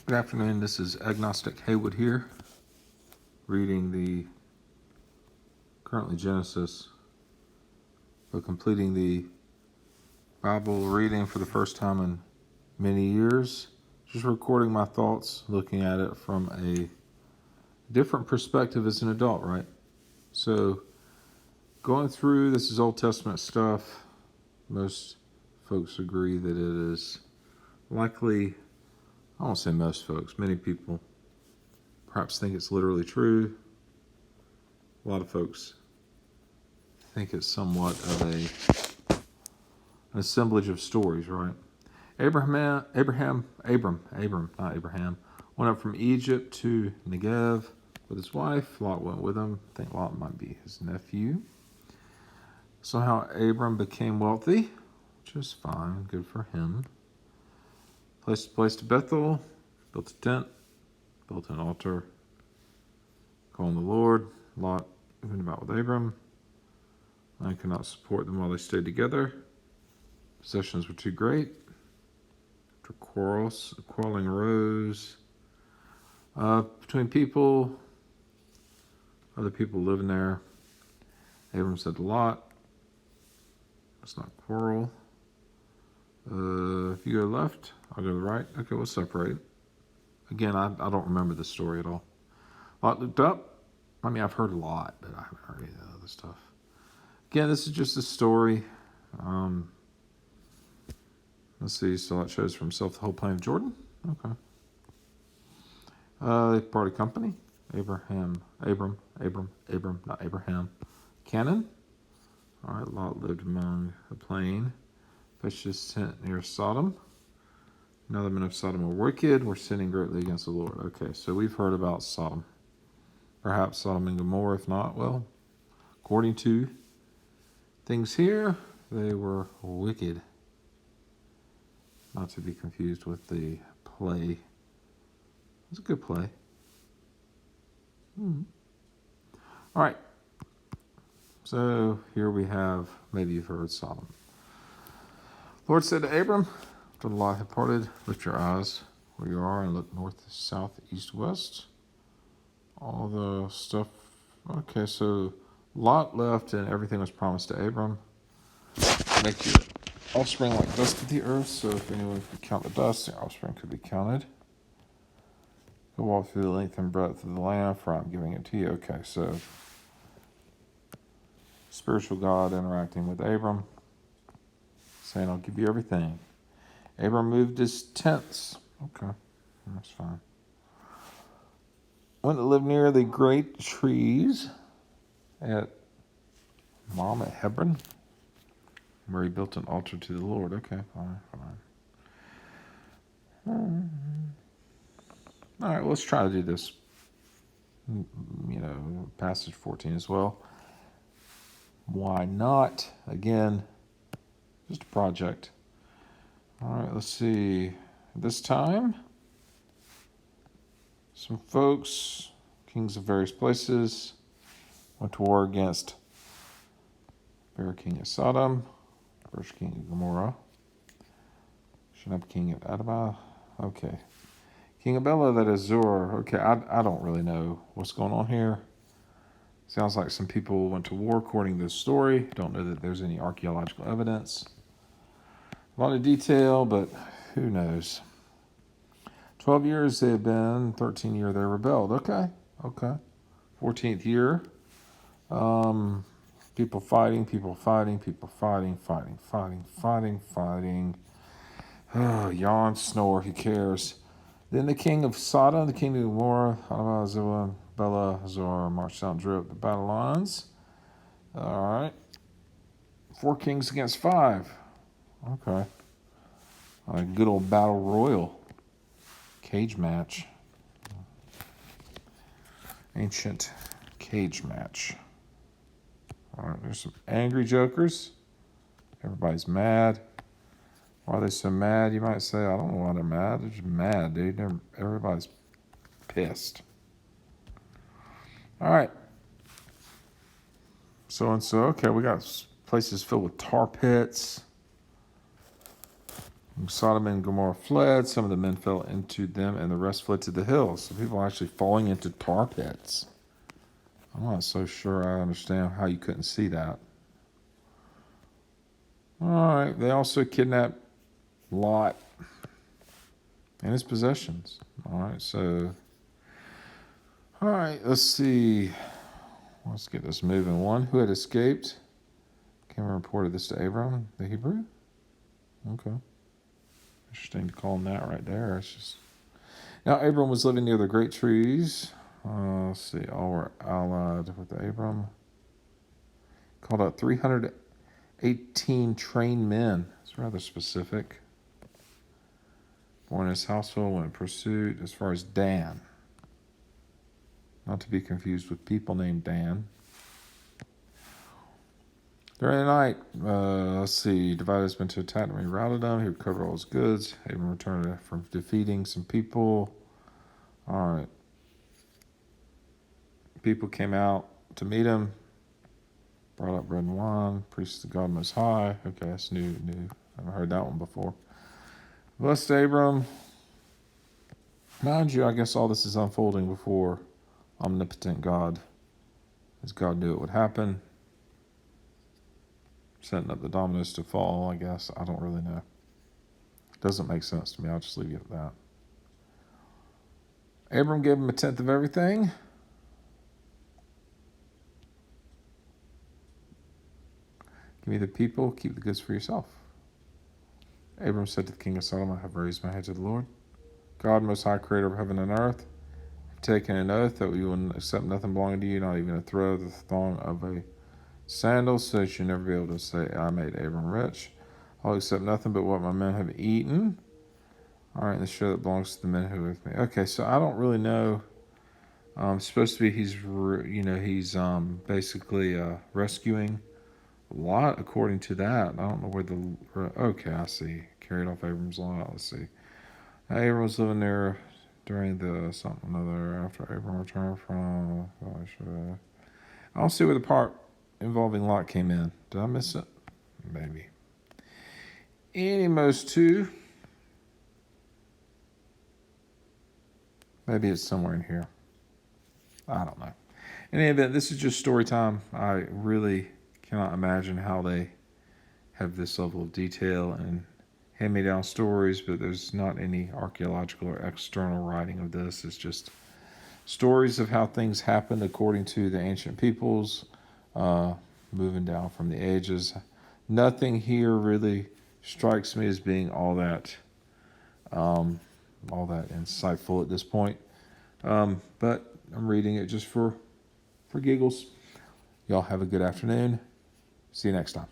Good afternoon, this is Agnostic Haywood here, reading the currently Genesis, but completing the Bible reading for the first time in many years. Just recording my thoughts, looking at it from a different perspective as an adult, right? So, going through, this is Old Testament stuff. Most folks agree that it is likely, I won't say most folks, many people perhaps think it's literally true. A lot of folks think it's somewhat of an assemblage of stories, right? Abram, not Abraham, went up from Egypt to Negev with his wife. Lot went with him. I think Lot might be his nephew. Somehow Abram became wealthy, which is fine, good for him. Placed to Bethel, built a tent, built an altar, calling the Lord. Lot went about with Abram. I could not support them while they stayed together. Possessions were too great. After quarreling arose between people, other people living there. Abram said to Lot, let's not quarrel. If you go left, I'll go to the right. Okay, we'll separate. Again, I don't remember this story at all. Lot looked up. I mean, I've heard a lot, but I haven't heard any of the other stuff. Again, this is just a story. Let's see, so Lot chose for himself the whole plain of Jordan. Okay. They parted company. Abram, not Abraham. Canaan. All right, Lot lived among the plain. Pitched his tent near Sodom. Now the men of Sodom were wicked, were sinning greatly against the Lord. Okay, so we've heard about Sodom. Perhaps Sodom and Gomorrah, if not, well, according to things here, they were wicked. Not to be confused with the play. It's a good play. All right. So here we have, maybe you've heard Sodom. The Lord said to Abram, after the Lot had parted, lift your eyes where you are and look north, south, east, west. All the stuff. Okay, so Lot left and everything was promised to Abram. Make your offspring like dust of the earth, so if anyone could count the dust, the offspring could be counted. Go walk through the length and breadth of the land, for I'm giving it to you. Okay, so spiritual God interacting with Abram, saying, I'll give you everything. Abram moved his tents. Okay, that's fine. Went to live near the great trees at Hebron, where he built an altar to the Lord. Okay, fine. All right, let's try to do this. Passage 14 as well. Why not? Again, just a project. All right, let's see. This time, some folks, kings of various places, went to war against Bear king of Sodom, first king of Gomorrah, Shinab king of Adabah. Okay. King of Bela, that is Zor. Okay, I don't really know what's going on here. Sounds like some people went to war according to this story. Don't know that there's any archaeological evidence. A lot of detail, but who knows? 12 years they have been, 13th year they rebelled. Okay. 14th year. People fighting. Oh, yawn, snore, who cares? Then the king of Sodom, the king of Gomorrah, Adabah, Bela, Zor, marched out and drew up the battle lines. All right. 4 kings against 5. Okay. A good old battle royal. Cage match. Ancient cage match. All right, there's some angry jokers. Everybody's mad. Why are they so mad? You might say, I don't know why they're mad. They're just mad, dude. Everybody's pissed. All right. So-and-so. Okay, we got places filled with tar pits. Sodom and Gomorrah fled. Some of the men fell into them, and the rest fled to the hills. So people are actually falling into tar pits. I'm not so sure I understand how you couldn't see that. All right. They also kidnapped Lot and his possessions. All right. So, all right. Let's see. Let's get this moving. One who had escaped came and reported this to Abram, the Hebrew. Okay. Interesting to call him that right there. It's just now Abram was living near the great trees. Let's see. All were allied with Abram. Called out 318 trained men. It's rather specific. Born in his household, went in pursuit as far as Dan. Not to be confused with people named Dan. During the night, let's see, divided his men to attack him. He routed them. He recovered all his goods. Abram returned from defeating some people. All right. People came out to meet him. Brought up bread and wine. Priest of God Most High. Okay, that's new. I haven't heard that one before. Blessed Abram. Mind you, I guess all this is unfolding before omnipotent God, as God knew it would happen. Setting up the dominoes to fall, I guess. I don't really know. It doesn't make sense to me. I'll just leave you at that. Abram gave him a tenth of everything. Give me the people, keep the goods for yourself. Abram said to the king of Sodom, I have raised my head to the Lord, God, Most High, creator of heaven and earth. I've taken an oath that we will accept nothing belonging to you, not even a thread of the thong of a sandal, so that you'll never be able to say, I made Abram rich. I'll accept nothing but what my men have eaten. All right, and the share that belongs to the men who are with me. Okay, so I don't really know. It's supposed to be he's basically rescuing Lot, according to that. I don't know where okay, I see. Carried off Abram's lot. Let's see. Abram was living there during the something other after Abram returned from. I don't see where the part involving Lot came in. Did I miss it? Maybe. Most two. Maybe it's somewhere in here. I don't know. In any event, this is just story time. I really cannot imagine how they have this level of detail and hand-me-down stories, but there's not any archaeological or external writing of this. It's just stories of how things happened according to the ancient peoples, moving down from the ages. Nothing here really strikes me as being all that insightful at this point. But I'm reading it just for giggles. Y'all have a good afternoon. See you next time.